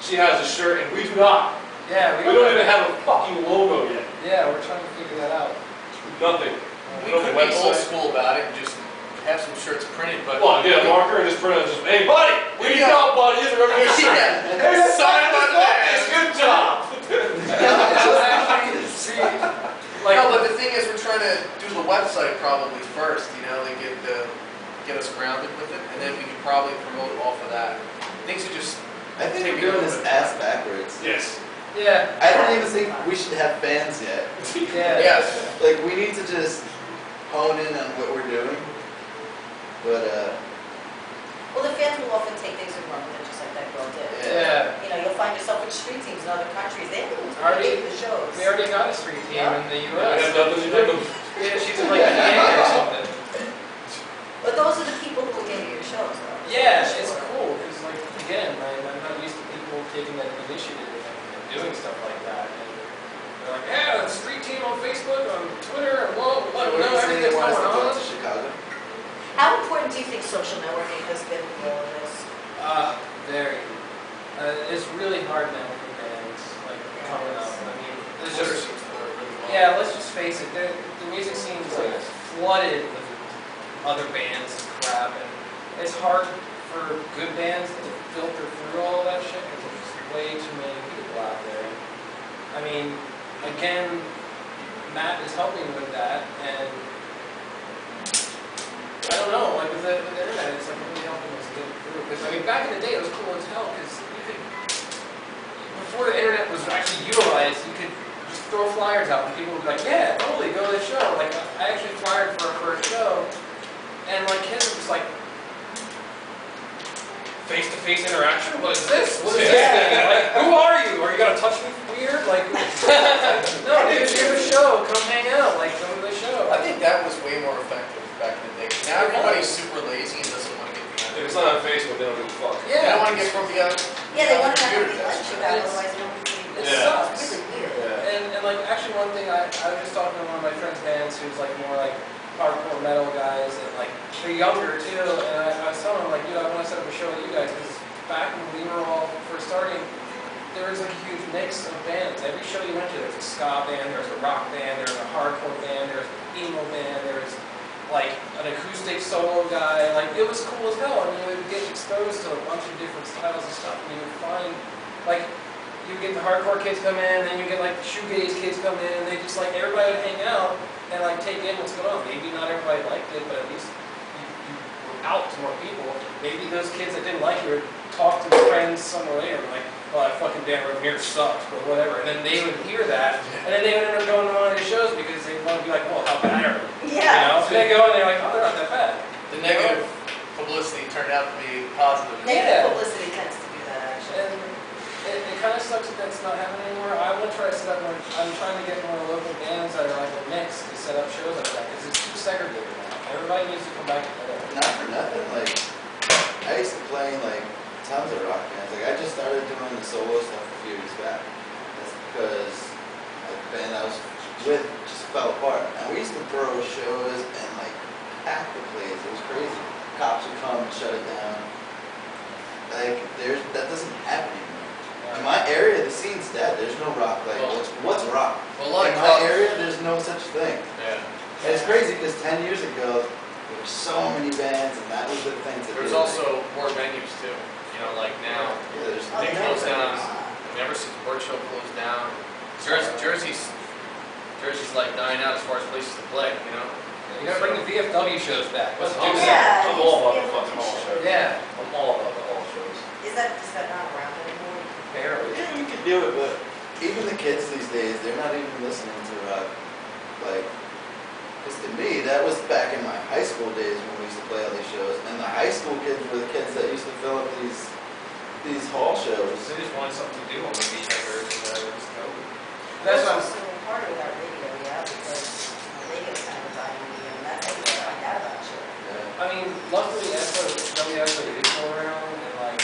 Speaker 3: she has a shirt and we do not.
Speaker 6: Yeah,
Speaker 3: We don't even have a fucking logo yet.
Speaker 6: Yeah, we're trying to figure that out.
Speaker 3: Nothing.
Speaker 5: We
Speaker 3: No
Speaker 5: could be old
Speaker 3: website.
Speaker 5: school about it and just have some shirts printed, but.
Speaker 3: Well, get a marker and just print it. Just, hey, buddy, we need help, buddy. Here's a Revenir shirt.
Speaker 5: Yeah.
Speaker 3: Hey, that's
Speaker 5: Sign
Speaker 3: fine.
Speaker 5: on
Speaker 3: Just
Speaker 5: that.
Speaker 3: good job.
Speaker 6: Actually, see, like,
Speaker 5: No, but the thing is, we're trying to do the website probably first, you know, to get us grounded with it, and then we can probably promote off of that. Things are just.
Speaker 4: I think
Speaker 5: Take
Speaker 4: we're doing
Speaker 5: me a
Speaker 4: this
Speaker 5: little bit.
Speaker 4: ass backwards.
Speaker 3: Yes.
Speaker 6: yeah,
Speaker 4: I don't even think we should have fans yet.
Speaker 6: yeah.
Speaker 5: Yes.
Speaker 4: Like, we need to just hone in on what we're doing. But,
Speaker 1: Well, the fans will often take things and run with it, just like that girl did.
Speaker 6: Yeah.
Speaker 1: You know, you'll find yourself with street teams in other countries. They don't
Speaker 6: Already-
Speaker 1: the shows.
Speaker 6: We already got a street team in the
Speaker 3: I
Speaker 6: US.
Speaker 3: have nothing to do.
Speaker 6: Yeah, she's in like Indiana or something.
Speaker 1: But those are the people who will get to your shows, though.
Speaker 6: Yeah, it's cool, because like, again, I'm not used to people taking that initiative and doing stuff like that. And they're like, yeah, the street team on Facebook, on Twitter, and whoa, let them know everything that's going on.
Speaker 4: to Chicago.
Speaker 1: How important do you think social networking has been for all of this?
Speaker 6: Very. It's really hard now for bands, like, coming up. I mean, there's
Speaker 5: Twitter
Speaker 6: just,
Speaker 5: seems to work really well.
Speaker 6: yeah, let's just face it, the music scene is like flooded with other bands and crap, and it's hard for good bands to filter through all that shit, because there's just way too many people out there. I mean, again, Matt is helping with that, and I don't know, like with the internet, it's like really helping us get through. Because I mean, back in the day, it was cool as hell, because you could, before the internet was actually utilized, you could just throw flyers out, and people would be like, yeah, totally, go to the show. Like, I actually flyered for our first show, and like kids were just like, face-to-face interaction? What is this? What is this thing? Like, who are you? Are you gonna touch me weird? Like, no, dude, you have a show. Come hang out. Like, come to the show.
Speaker 5: I think that was way more effective back in the day. Now everybody's super lazy and doesn't want to get
Speaker 3: If
Speaker 5: together.
Speaker 3: it's not on Facebook, they don't give a fuck.
Speaker 5: They don't want to
Speaker 6: Yeah.
Speaker 5: get from together.
Speaker 1: Yeah, they want to know how
Speaker 5: Computer,
Speaker 1: many likes you got,
Speaker 6: It's-
Speaker 1: otherwise they don't believe
Speaker 6: it
Speaker 1: it.
Speaker 6: sucks.
Speaker 1: It's really weird.
Speaker 3: Yeah.
Speaker 6: And like, actually, one thing I was just talking to one of my friends' bands who's like more like hardcore metal guys, and like they're younger too. And I was telling him like, dude, I want to set up a show with you guys, because back when we were all first starting, there was like a huge mix of bands. Every show you went to, there was a ska band, there was a rock band, there was a hardcore band, there was an emo band, there was like an acoustic solo guy. Like, it was cool as hell. I mean, we would get exposed to a bunch of different styles of stuff, and you would find, like, you get the hardcore kids come in, then you get like the shoegaze kids come in, and they just like, everybody would hang out and like take in what's going on. Maybe not everybody liked it, but at least you were out to more people. Maybe those kids that didn't like you would talk to their friends somewhere later, like, well, that fucking band Revenir sucks, but whatever. And then they would hear that, and then they would end up going to one of the shows because they want to be like, well, how bad are they? You
Speaker 1: Yeah.
Speaker 6: know? So they go and they're like, oh, they're not that bad.
Speaker 5: The negative publicity turned out to be positive.
Speaker 6: Yeah.
Speaker 1: Negative publicity tends to do that, actually.
Speaker 6: And it kind of sucks that that's not happening anymore. I want to try to set up more, I'm trying to get more local bands that are like a mix to set up shows like that, because it's too segregated now. Everybody needs to come back together.
Speaker 4: Not for nothing, like, I used to play in, like, tons of rock bands. Like, I just started doing the solo stuff a few years back. That's because like, the band I was with just fell apart. And we used to throw shows and, like, pack the place. It was crazy. Cops would come and shut it down. Like, that doesn't happen anymore. In my area, the scene's dead. There's no rock. Like,
Speaker 5: Well-
Speaker 4: what's rock?
Speaker 5: Well, a lot
Speaker 4: In
Speaker 5: of
Speaker 4: my
Speaker 5: clubs.
Speaker 4: area, there's no such thing.
Speaker 5: Yeah.
Speaker 4: And it's crazy because 10 years ago, there were so many bands, and that was the thing to do.
Speaker 5: There's also more venues too. You know, like now,
Speaker 4: Yeah, there's
Speaker 1: Oh,
Speaker 5: they
Speaker 1: they
Speaker 5: closed
Speaker 1: never-
Speaker 5: down. Ever since Word Show closed down, Jersey's like dying out as far as places to play. You know.
Speaker 6: You gotta bring the VFW shows back. Let's do
Speaker 3: I'm,
Speaker 6: that.
Speaker 1: Yeah.
Speaker 3: I'm all about the fucking hall shows.
Speaker 6: Yeah.
Speaker 3: I'm all about the hall shows.
Speaker 1: Is that not around anymore?
Speaker 6: Barely.
Speaker 4: Yeah, you could do it, but even the kids these days, they're not even listening to rock. Like, because to me, that was back in my high school days when we used to play all these shows. And the high school kids were the kids that used to fill up these hall shows.
Speaker 6: They just wanted something to do on the weekend or whatever.
Speaker 1: That's
Speaker 6: That's what I'm
Speaker 1: also harder without radio, yeah, because radio kind of died
Speaker 6: luckily WSO is still around, and like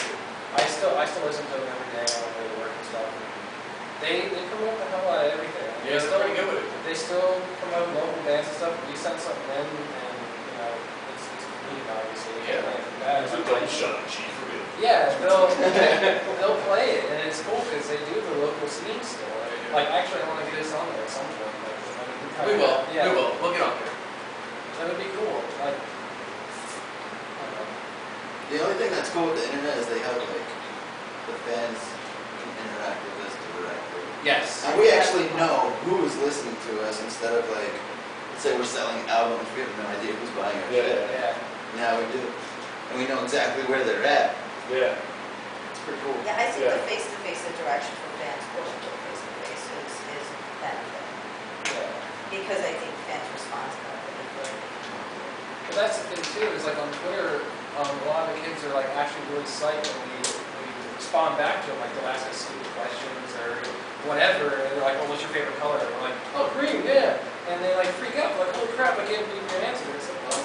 Speaker 6: I still listen to them every day on my way to work and stuff. They promote the hell out of everything.
Speaker 5: Yeah, they're pretty good with it.
Speaker 6: They still promote local bands and stuff. We send something in, and you know, it's complete, obviously.
Speaker 5: Yeah.
Speaker 6: Don't
Speaker 5: shut up, chief.
Speaker 6: yeah, they'll play it, and it's cool because they do the local scene still. Like, actually, I want to get this on there at some point. Like,
Speaker 5: We will.
Speaker 6: Yeah.
Speaker 5: We will. We'll get on there.
Speaker 6: That would be cool. Like, I don't know.
Speaker 4: The only thing that's cool with the internet is they have like the fans can interact with us directly.
Speaker 5: Yes.
Speaker 4: And we actually know who is listening to us instead of like, let's say we're selling albums, we have no idea who's buying our shit.
Speaker 6: Yeah.
Speaker 4: Now we do. And we know exactly where they're at.
Speaker 3: Yeah.
Speaker 4: It's pretty cool.
Speaker 1: Yeah, I think
Speaker 3: Yeah.
Speaker 1: the face-to-face interaction for fans, face-to-face is benefit.
Speaker 6: Yeah.
Speaker 1: Because I think fans respond to that really good.
Speaker 6: But that's the thing too, is like on Twitter, a lot of the kids are like actually really psyched when we respond back to them, like they'll ask us stupid questions or whatever, and they're like, oh, what's your favorite color? And we're like, oh, green, yeah. And they like freak out, like, holy crap, I can't believe your answer. It's like, well,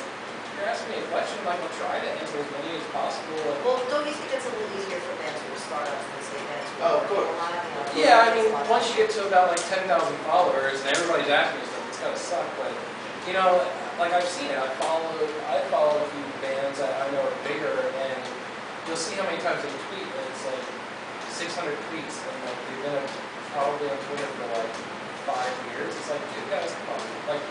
Speaker 6: you're asking me a question, like, I'll try to answer as many as possible. Like,
Speaker 1: Well, don't you think it's a little easier for fans who are startups than say fans who
Speaker 4: Oh, of
Speaker 1: are
Speaker 4: course.
Speaker 6: yeah, I mean, once you get to about like 10,000 followers and everybody's asking you stuff, it's gotta suck. But you know, like I've seen it. I follow a few bands that I know are bigger, and you'll see how many times they tweet, and it's like 600 tweets, and like they've been probably on Twitter for like 5 years. It's like, dude, guys, come on, like.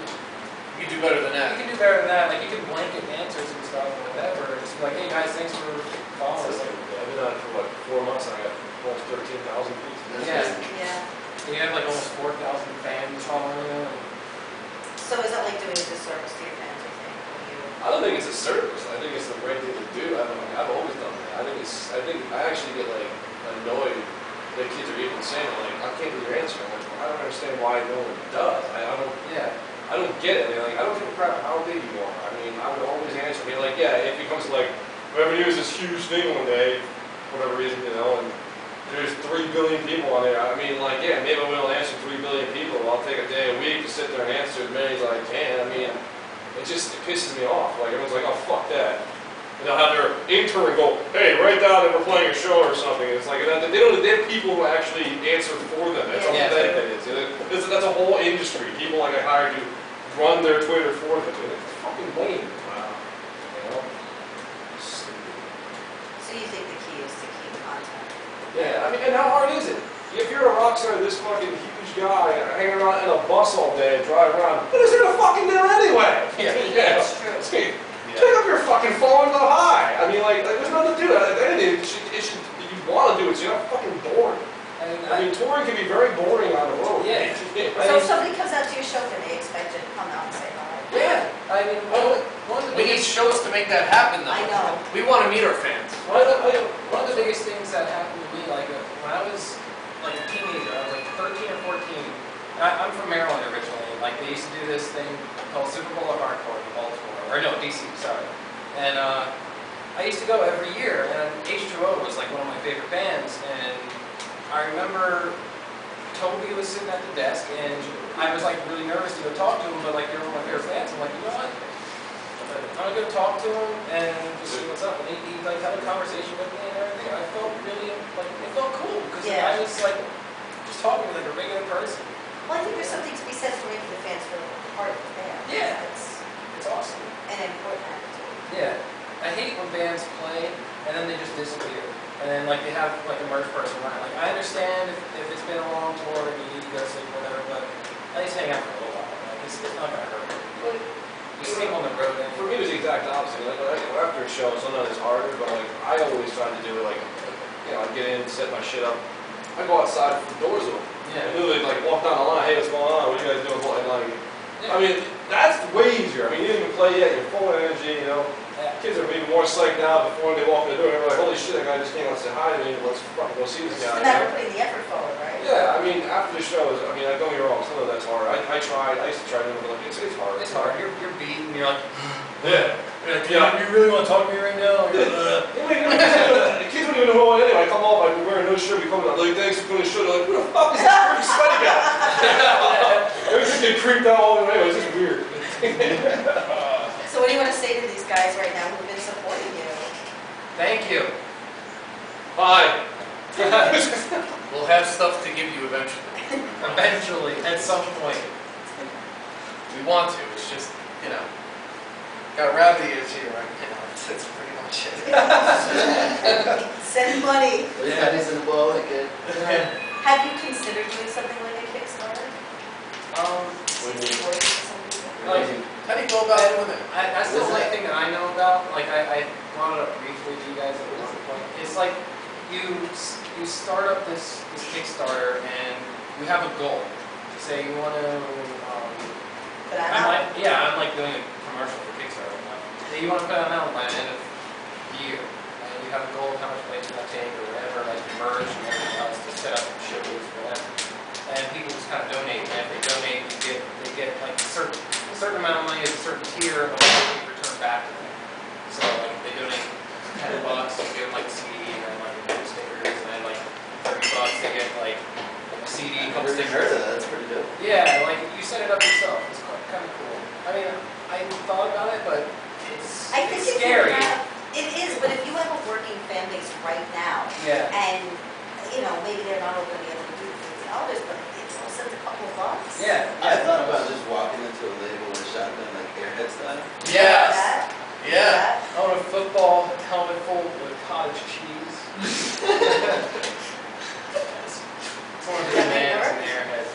Speaker 5: You can do better than that.
Speaker 6: You can do better than that. Like you can blanket answers and stuff or whatever. Just be like, hey guys, thanks for following us. Like,
Speaker 3: I've been on it for what, 4 months, and I got almost 13,000 views.
Speaker 6: Yeah.
Speaker 1: Yeah.
Speaker 6: you have like almost 4,000 fans following you. And
Speaker 1: So is that like doing a disservice to your fans, I think, when you?
Speaker 3: I don't think it's a service. I think it's the right thing to do. I've always done that. I think I actually get like annoyed that kids are even saying like, I can't do your answer. I'm like, well, I don't understand why no one does. I don't get it. I mean, like, I don't give a crap how big you are. I mean, I would always answer. I mean, like, yeah, if it comes to like, Revenir is this huge thing one day, for whatever reason, you know, and there's 3 billion people on there. I mean, like, yeah, maybe I will answer 3 billion people. I'll take a day a week to sit there and answer as many as I can. I mean, it pisses me off. Like, everyone's like, oh, fuck that. And they'll have their intern go, hey, write down that we're playing a show or something. It's like, they have people who actually answer for them. That's how pathetic that is. That's a whole industry. People like I hired to run their Twitter for them. And it's fucking lame. Wow. You know? Stupid.
Speaker 1: So you think the key is to keep content?
Speaker 3: Yeah, I mean, and how hard is it? If you're a rock star, this fucking huge guy hanging around in a bus all day, drive around, what is there to fucking do anyway?
Speaker 1: Yeah, it's true.
Speaker 3: Pick up your fucking phone and go hi. I mean, like there's nothing to do. At the end of the day, you want to do it, so you're not fucking bored. I mean, touring can be very boring on the road.
Speaker 6: Yeah.
Speaker 1: So if somebody comes out to your show, can they expect you to come out and say hi?
Speaker 6: Yeah. I mean, one of the
Speaker 5: We need
Speaker 6: biggest,
Speaker 5: shows to make that happen, though.
Speaker 1: I know.
Speaker 5: We want to meet our fans.
Speaker 6: one of the biggest things that happened to me, like when I was like a teenager, I was like 13 or 14. I'm from Maryland originally. Like they used to do this thing called Super Bowl of Hardcore in Baltimore, or no, DC, sorry. And I used to go every year, and H2O was like one of my favorite bands. And I remember Toby was sitting at the desk, and I was like really nervous to go talk to him, but like they were one of my favorite fans. I'm like, you know what? I'm gonna go talk to him and just see what's up. And he like had a conversation with me and everything. I felt really like it felt cool because I was like just talking with like a regular person.
Speaker 1: Well, I think there's something to be said for making the fans feel part of the band.
Speaker 6: Yeah.
Speaker 1: It's
Speaker 6: awesome.
Speaker 1: an important attitude.
Speaker 6: Yeah, I hate when bands play and then they just disappear. And then like they have like a merch person around. Like I understand if it's been a long tour and you need to go sleep, whatever, but at least hang out for a little while. Like it's not gonna hurt. You sleep on the road.
Speaker 3: For me, it was the exact opposite. Like after a show, sometimes it's harder, but like I always try to do it like, you know, I get in, set my shit up. I go outside with the doors open.
Speaker 6: Yeah.
Speaker 3: And literally like walk down the line, hey, what's going on? What are you guys doing? And like, I mean, that's way easier. I mean, you didn't even play yet. You're full of energy. You know, kids are even more psyched now before they walk in the door. They're like, holy shit, that guy just came out and said hi to me. Let's fucking go see this guy.
Speaker 1: And that we're putting the effort forward, right?
Speaker 3: Yeah, I mean, after the shows, I mean, don't get me wrong, some of that's hard. I tried, I used to try to do it, but like, it's hard.
Speaker 6: It's hard. You're beaten. You're like,
Speaker 3: Yeah.
Speaker 6: You really want to talk to me right now?
Speaker 3: The kids don't even know who I am anyway. I come off, like, we're wearing no shirt, we come out, like, thanks for doing the show. They're like, who the fuck is this pretty sweaty guy? Everything get creeped out all the way. It's just weird.
Speaker 1: So So what do you want to say to these guys right now who've been supporting you?
Speaker 6: Thank you.
Speaker 3: Bye.
Speaker 5: We'll have stuff to give you eventually.
Speaker 6: Eventually, at some point.
Speaker 5: We want to, it's just, you know, got rabbit ears here, right? You know, that's pretty much it.
Speaker 1: Send money.
Speaker 4: There's pennies in the bowl, like it.
Speaker 1: Have you considered doing something like a Kickstarter?
Speaker 3: What do you mean?
Speaker 1: Support some people?
Speaker 6: Like,
Speaker 5: How do you go about doing that?
Speaker 6: that's the only thing that I know about. Like, I brought it up briefly to you guys at one point. It's like you start up this Kickstarter and you have a goal. Say you want to.
Speaker 1: But I'm
Speaker 6: I'm like doing a commercial for Kickstarter. Say you want to put it out by the end of the year, and you have a goal of how much money it's going to take or whatever, like merge and everything else to set up shows or whatever. And people just kind of donate. And if they donate, they get like a certain amount of money is a certain tier of what they return back to them. So like if they donate $10, you give them like a CD and then like a couple stickers, and then like $30 they get like a CD, a couple
Speaker 4: Never even
Speaker 6: stickers.
Speaker 4: heard of that, that's pretty dope.
Speaker 6: Yeah, like you set it up yourself. It's kind of cool. I mean, I thought about it, but it's scary.
Speaker 1: It is, but if you have a working fan base right now,
Speaker 6: Yeah.
Speaker 1: and, you know, maybe they're not all going to be able to do $50, but it's also a couple of bucks.
Speaker 6: Yeah.
Speaker 4: I thought about just walking into a label with a shotgun, like Airhead style.
Speaker 5: Yes!
Speaker 1: That-
Speaker 5: Yeah!
Speaker 1: that-
Speaker 6: I want a football helmet full with cottage cheese. It's one of the
Speaker 1: Does that
Speaker 6: bands
Speaker 1: work?
Speaker 6: and airheads.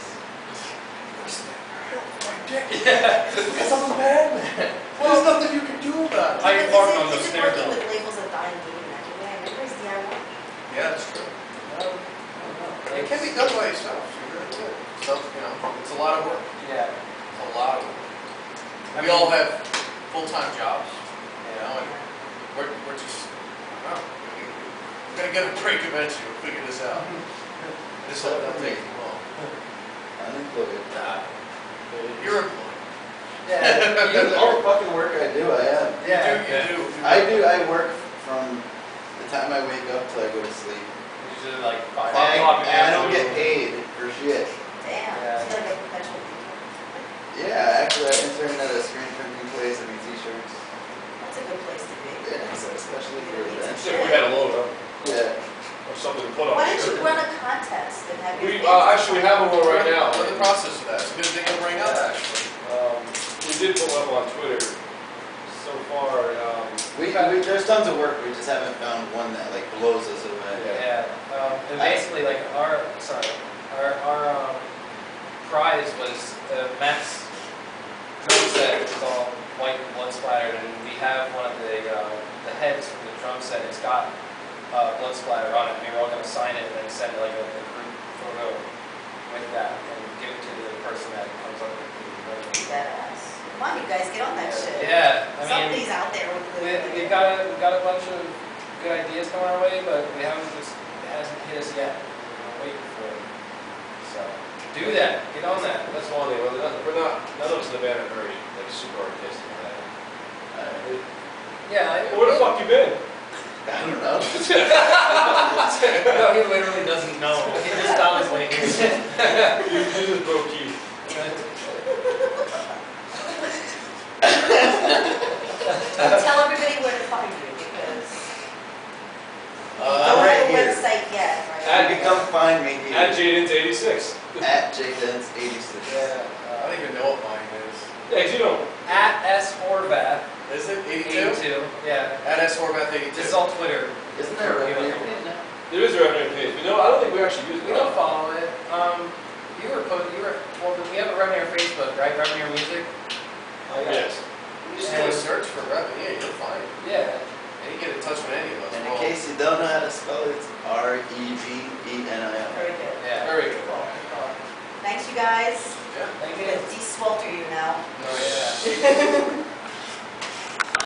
Speaker 5: Yeah! Because I'm a bad man. There's nothing you can do about it.
Speaker 6: I
Speaker 1: Is
Speaker 6: parked
Speaker 1: it-
Speaker 6: on the
Speaker 1: is it
Speaker 6: snare
Speaker 1: working
Speaker 6: drum.
Speaker 1: with labels that die and doing that? Yeah, everybody's DIY.
Speaker 5: Yeah, that's true. It can be done by yourself, you really could. So, you know, it's a lot of work.
Speaker 6: Yeah.
Speaker 5: It's a lot of work. We all have full-time jobs, you know, and we're just, I don't know, we're gonna get a break eventually, we'll figure this out. This whole thing take too long.
Speaker 4: Unemployed.
Speaker 5: Nah, you're employed.
Speaker 6: Yeah.
Speaker 4: All the fucking work I do, I am.
Speaker 6: Yeah.
Speaker 5: You do.
Speaker 4: I work from the time I wake up till I go to sleep.
Speaker 6: Usually like 5
Speaker 4: And
Speaker 6: o'clock.
Speaker 4: I don't get paid for shit.
Speaker 1: Damn,
Speaker 6: Yeah.
Speaker 1: it's like a perpetual beacon.
Speaker 4: Yeah, actually I interned at a screen printing place, I make t-shirts.
Speaker 1: That's a good place to be.
Speaker 4: Yeah, so especially for events.
Speaker 3: If we had a load up
Speaker 4: Yeah.
Speaker 3: or something to put on.
Speaker 1: Why don't
Speaker 3: shirt.
Speaker 1: you run a contest and have your
Speaker 3: We
Speaker 1: kids-
Speaker 3: actually have one right now.
Speaker 5: We're in the process of that, it's a good thing to bring up, actually.
Speaker 3: We did put one up on Twitter. So far,
Speaker 4: There's tons of work, we just haven't found one that like blows us away.
Speaker 6: Yeah, and basically like our prize was the Matt's drum set is all white and blood splattered, and we have one of the heads from the drum set. It's got blood splatter on it. We were all going to sign it and then send like a group photo with that and give it to the person that comes up with the
Speaker 1: Badass. Come on, you guys, get on that shit.
Speaker 6: Yeah, I mean.
Speaker 1: Somebody's out there with
Speaker 6: We got a bunch of good ideas coming our way, but it hasn't hit us yet. We're waiting for it. So do that. Get on that.
Speaker 3: that's one thing. None of us in the band are very like super artistic.
Speaker 6: Yeah.
Speaker 3: Where the fuck you been?
Speaker 4: I don't know.
Speaker 6: No, he literally doesn't know. He just thought his way here.
Speaker 3: You just broke Keith.
Speaker 1: Tell everybody where to find you because
Speaker 4: I'm
Speaker 1: don't have
Speaker 4: right
Speaker 1: a
Speaker 4: here.
Speaker 1: website yet, right?
Speaker 4: You can come find me here.
Speaker 3: At Jaden's 86.
Speaker 4: At JDens86.
Speaker 6: Yeah.
Speaker 5: I don't even know what mine is.
Speaker 3: Yeah, 'cause you don't.
Speaker 6: At S Horvath
Speaker 5: Is it 82?
Speaker 6: 82. Yeah.
Speaker 5: At S Horvath 82.
Speaker 6: This is all Twitter.
Speaker 4: Isn't there a Revenir page now?
Speaker 3: There is a Revenir page, but no, I don't think we actually use it.
Speaker 6: We don't follow it. Well, we have a Revenir Facebook, right? Revenir Music.
Speaker 3: Yes.
Speaker 5: You just do a search for Revenir, you'll find it.
Speaker 6: Yeah.
Speaker 5: And you get in touch with any of us.
Speaker 4: And in case you don't know how to spell it, it's REVENIR.
Speaker 1: Very good.
Speaker 6: Yeah.
Speaker 3: Very good.
Speaker 1: Thanks, you guys.
Speaker 5: Yeah.
Speaker 6: Thank
Speaker 1: I'm
Speaker 6: you.
Speaker 1: gonna de-swelter you now.
Speaker 6: Oh yeah.